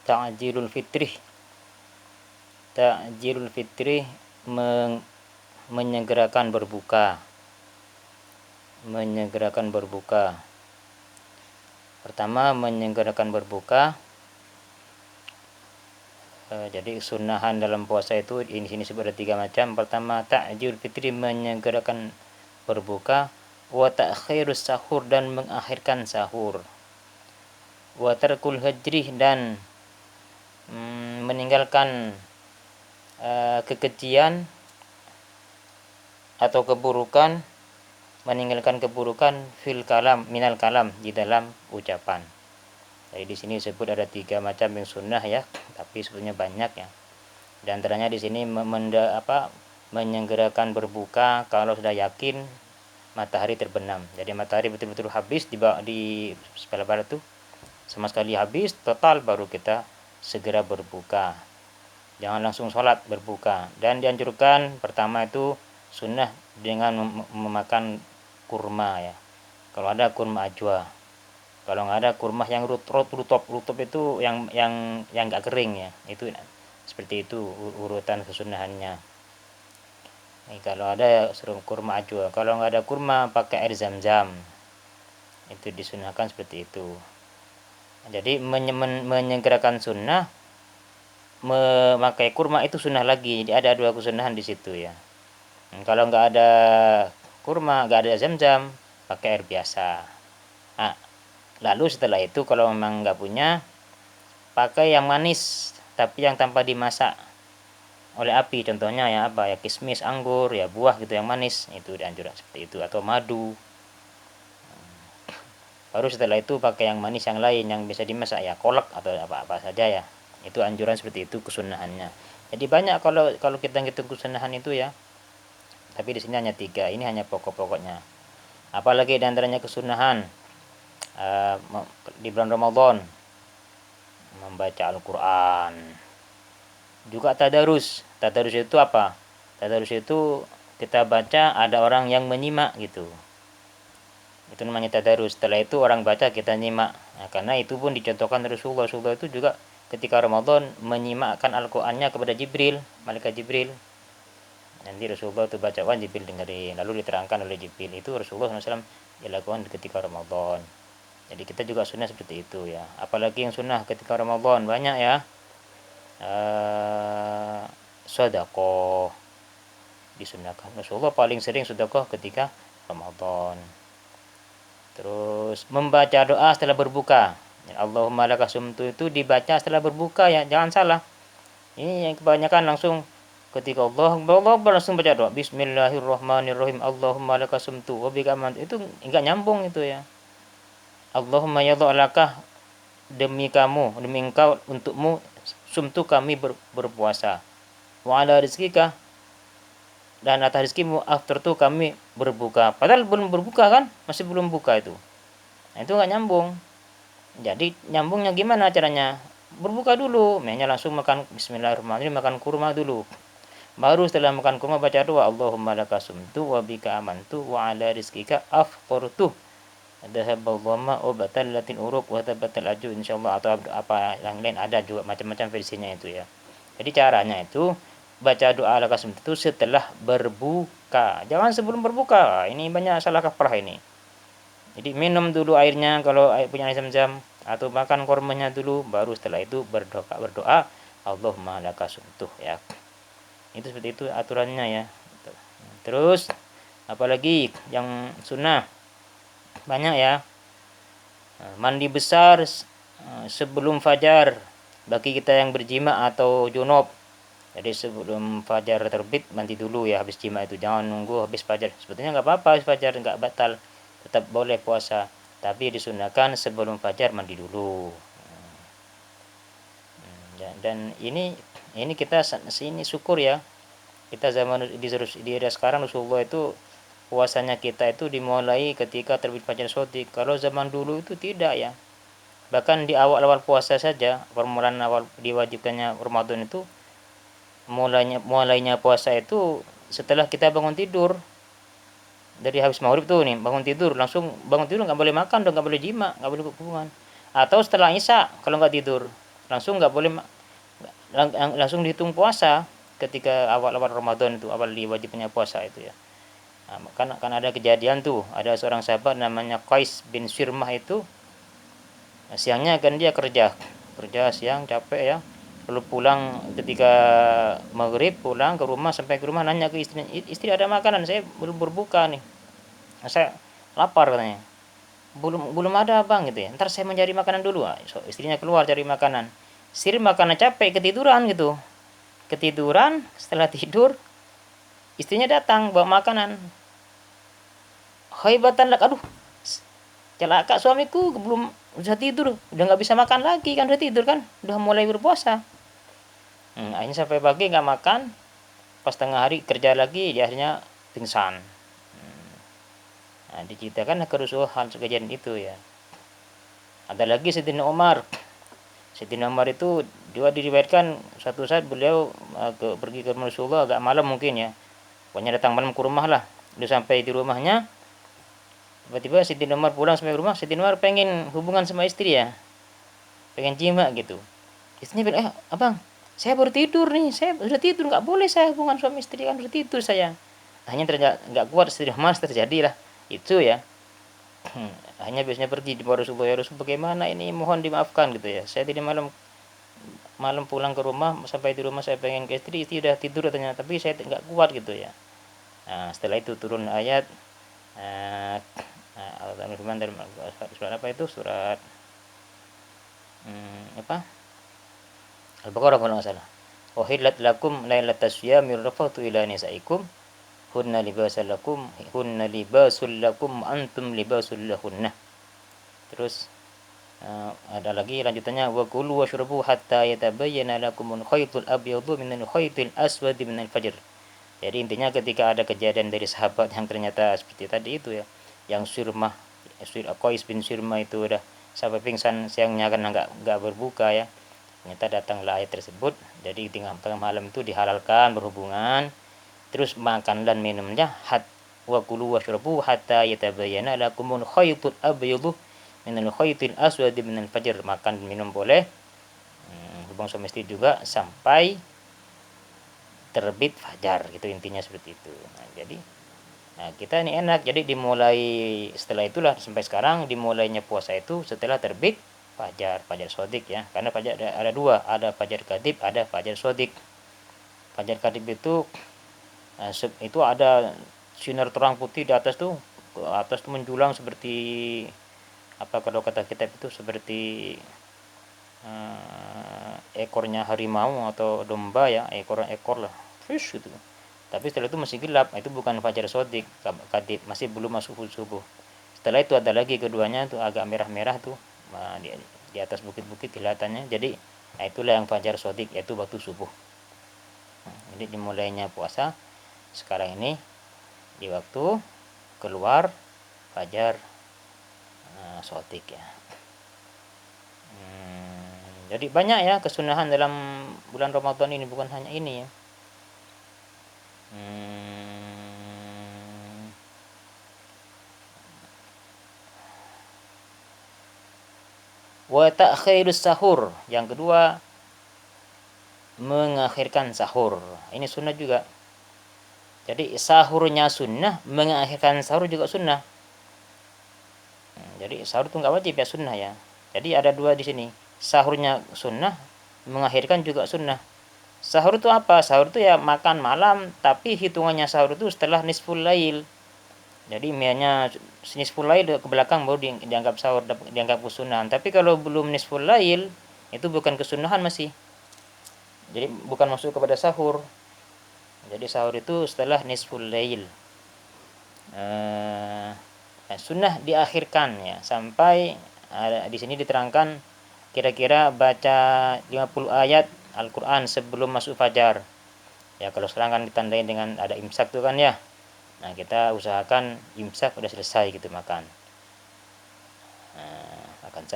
ta'jilul fitri. Ta'jilul fitri menyegerakan berbuka. Menyegerakan berbuka. Pertama, menyegerakan berbuka. Jadi sunnahan dalam puasa itu ini sini sebut ada 3 macam. Pertama, ta'jilul fitri, menyegerakan berbuka. Wa ta'khirus sahur, dan mengakhirkan sahur. Wa tarkul hajrih, dan meninggalkan kekejian atau keburukan, meninggalkan keburukan fil kalam, minal kalam, di dalam ucapan. Jadi di sini disebut ada 3 macam yang sunnah ya, tapi sebetulnya banyak ya. Di antaranya di sini menyegerakan berbuka kalau sudah yakin matahari terbenam. Jadi matahari betul-betul habis di sebelah barat tuh, sama sekali habis total, baru kita segera berbuka. Jangan langsung sholat, berbuka. Dan dianjurkan pertama itu sunnah dengan memakan kurma ya. Kalau ada kurma ajwa. Kalau nggak ada kurma yang rutop itu yang nggak kering ya. Itu seperti itu urutan kesunahannya. Nih, kalau ada suruh kurma ajwa. Kalau nggak ada kurma, pakai air zam-zam. Itu disunahkan seperti itu. Jadi menyegerakan sunnah, memakai kurma itu sunnah lagi. Jadi ada 2 kesunahan di situ ya. Kalau nggak ada kurma, nggak ada zam-zam, pakai air biasa. Nah, lalu setelah itu kalau memang nggak punya, pakai yang manis tapi yang tanpa dimasak oleh api. Contohnya ya apa ya, kismis, anggur, ya buah gitu yang manis, itu dianjurkan seperti itu, atau madu. Baru setelah itu pakai yang manis yang lain yang bisa dimasak ya, kolak atau apa-apa saja ya. Itu anjuran seperti itu kesunahannya. Jadi banyak kalau kita ngitung kesunahan itu ya. Tapi di sini hanya 3. Ini hanya pokok-pokoknya. Apalagi di antaranya kesunahan di bulan Ramadan, membaca Al-Qur'an. Juga tadarus. Tadarus itu apa? Tadarus itu kita baca, ada orang yang menyimak gitu. Itu namanya tadarus. Setelah itu orang baca, kita nyimak. Nah, karena itu pun dicontohkan Rasulullah. Rasulullah itu juga ketika Ramadan menyimakkan Al-Qur'annya kepada Jibril, malaikat Jibril. Nanti Rasulullah itu bacakan, Jibril dengerin, lalu diterangkan oleh Jibril. Itu Rasulullah SAW dilakukan ketika Ramadan. Jadi kita juga sunnah seperti itu ya. Apalagi yang sunnah ketika Ramadan banyak ya. Sedekah disunahkan. Rasulullah paling sering sedekah ketika Ramadan. Terus membaca doa setelah berbuka. Allahumma laka sumtu itu dibaca setelah berbuka ya, jangan salah. Ini yang kebanyakan langsung ketika Allah langsung baca doa Bismillahirrahmanirrahim, Allahumma laka sumtu wa bika amantu. Itu enggak nyambung itu ya. Allahumma ya Allah, demi kamu, demi engkau, untukmu sumtu kami berpuasa. Wa ala rizkika, dan atas rizkimu aftartu kami berbuka. Padahal belum berbuka kan, masih belum buka itu. Nah, itu enggak nyambung. Jadi nyambungnya gimana caranya? Berbuka dulu, mainnya langsung makan Bismillahirrahmanirrahim, makan kurma dulu. Baru setelah makan kurma baca doa Allahumma laka sumtu wa bika amantu wa ala rizkika aftartu. Dhahabal dhamma wa batallatil uruq wa tabatal aju, insyaallah, atau apa yang lain ada juga macam-macam versinya itu ya. Jadi caranya itu baca doa laka sumtu itu setelah berbuka. Jangan sebelum berbuka. Ini banyak salah kaprah ini. Jadi minum dulu airnya kalau punya air zam-zam, atau makan kormanya dulu, baru setelah itu berdoa Allahumma laka sumtu ya. Itu seperti itu aturannya ya. Terus apalagi yang sunnah banyak ya. Mandi besar sebelum fajar bagi kita yang berjima atau junub. Jadi sebelum fajar terbit mandi dulu ya, habis jima itu, jangan nunggu habis fajar. Sebetulnya nggak apa-apa habis fajar, nggak batal, tetap boleh puasa. Tapi disunahkan sebelum fajar mandi dulu. Dan ini kita sini syukur ya, kita zaman di era sekarang Rasulullah itu puasanya kita itu dimulai ketika terbit fajar shodiq. Kalau zaman dulu itu tidak ya, bahkan di awal-awal puasa saja, permulaan awal diwajibkannya Ramadan itu, mulainya puasa itu setelah kita bangun tidur. Dari habis maghrib tuh nih bangun tidur, langsung bangun tidur nggak boleh makan dong, nggak boleh jima, nggak boleh hubungan. Atau setelah isya kalau nggak tidur. langsung nggak boleh langsung dihitung puasa ketika awal-awal Ramadan itu, awal diwajibnya puasa itu ya. Nah, kan ada kejadian tuh, ada seorang sahabat namanya Qais bin Sirmah itu, siangnya kan dia kerja siang capek ya, lalu pulang ketika maghrib, pulang ke rumah, sampai ke rumah nanya ke istrinya, istri ada makanan, saya belum berbuka nih, saya lapar katanya. Belum belum ada bang gitu ya, ntar saya mencari makanan dulu. So, istrinya keluar cari makanan, sir makanan capek, ketiduran gitu, ketiduran. Setelah tidur istrinya datang bawa makanan, haibatan lak, aduh celaka suamiku, belum, udah tidur, udah nggak bisa makan lagi kan, udah tidur kan, udah mulai berpuasa. Akhirnya sampai pagi nggak makan, pas tengah hari kerja lagi dia akhirnya pingsan. Nah, diceritakan kerusuhan kejadian itu ya. Ada lagi Sayyidina Umar. Sayyidina Umar itu juga diriwayatkan suatu saat beliau pergi ke Rasulullah agak malam mungkin ya. Pokoknya datang malam ke rumah lah. Udah sampai di rumahnya, tiba-tiba Sayyidina Umar pulang sampai rumah, Sayyidina Umar pengen hubungan sama istri ya. Pengen jima gitu. Istrinya bilang, abang, saya baru tidur nih, saya udah tidur, nggak boleh saya hubungan suami istri, kan udah tidur saya. Hanya ternyata nggak kuat, Sayyidina Umar terjadilah itu ya. Hanya biasanya pergi di Rasulullah, ya Rasul bagaimana ini, mohon dimaafkan gitu ya, saya tadi malam malam pulang ke rumah, sampai di rumah saya pengen ke istri, istri udah tidur katanya, tapi saya nggak kuat gitu ya. Nah, setelah itu turun ayat Allah firman dari surat apa itu, surat apa, Al-Baqarah kalau nggak salah, wahillat lakum lailatas syiyami rafatu ila nisaikum hunna libasul lakum antum libasul lahunna. Terus ada lagi lanjutannya, wa kulu washrabu hatta yatabayyana lakumul khaytul abyadu minal khaytil aswadi minal fajr. Jadi intinya ketika ada kejadian dari sahabat yang ternyata seperti tadi itu ya, yang Sirmah, Qais bin Sirmah itu udah sampai pingsan siangnya karena nggak berbuka ya. Ternyata datanglah ayat tersebut. Jadi tengah malam itu dihalalkan berhubungan, terus makan dan minumnya wa kulu washrabu hatta yatabayyana lakumul khaytul abyadu minal khaytil aswadi minal fajr. Makan dan minum boleh, hubungan suami istri juga sampai terbit fajar, gitu intinya seperti itu. Nah, jadi kita ini enak, jadi dimulai setelah itulah sampai sekarang, dimulainya puasa itu setelah terbit fajar sodik ya, karena fajar ada dua, ada fajar kadib, ada fajar sodik. Fajar kadib itu ada sinar terang putih di atas tuh, ke atas tuh menjulang seperti apa, kalau kata kitab itu seperti ekornya harimau atau domba ya, ekor lah, fish gitu. Tapi setelah itu masih gelap, itu bukan fajar sodik, kadib, masih belum masuk subuh. Setelah itu ada lagi keduanya tuh agak merah-merah tuh, di atas bukit-bukit kelihatannya. Jadi itulah yang fajar sodik, yaitu waktu subuh. Jadi dimulainya puasa sekarang ini di waktu keluar fajar sodik ya. Jadi banyak ya kesunahan dalam bulan Ramadan ini, bukan hanya ini ya. Wa ta'khirus sahur, yang kedua mengakhirkan sahur. Ini sunnah juga. Jadi sahurnya sunnah, mengakhirkan sahur juga sunnah. Jadi sahur itu nggak wajib ya, sunnah ya. Jadi ada dua di sini. Sahurnya sunnah, mengakhirkan juga sunnah. Sahur itu apa? Sahur itu ya makan malam, tapi hitungannya sahur itu setelah nisful lail. Jadi misalnya nisful lail ke belakang baru dianggap sahur, dianggap kesunahan. Tapi kalau belum nisful lail, itu bukan kesunahan masih. Jadi bukan masuk kepada sahur. Jadi sahur itu setelah nisful lail. Sunnah diakhirkan ya, sampai di sini diterangkan kira-kira baca 50 ayat Al-Quran sebelum masuk fajar. Ya kalau sekarang kan ditandai dengan ada imsak tuh kan ya. Nah kita usahakan imsak udah selesai gitu makan.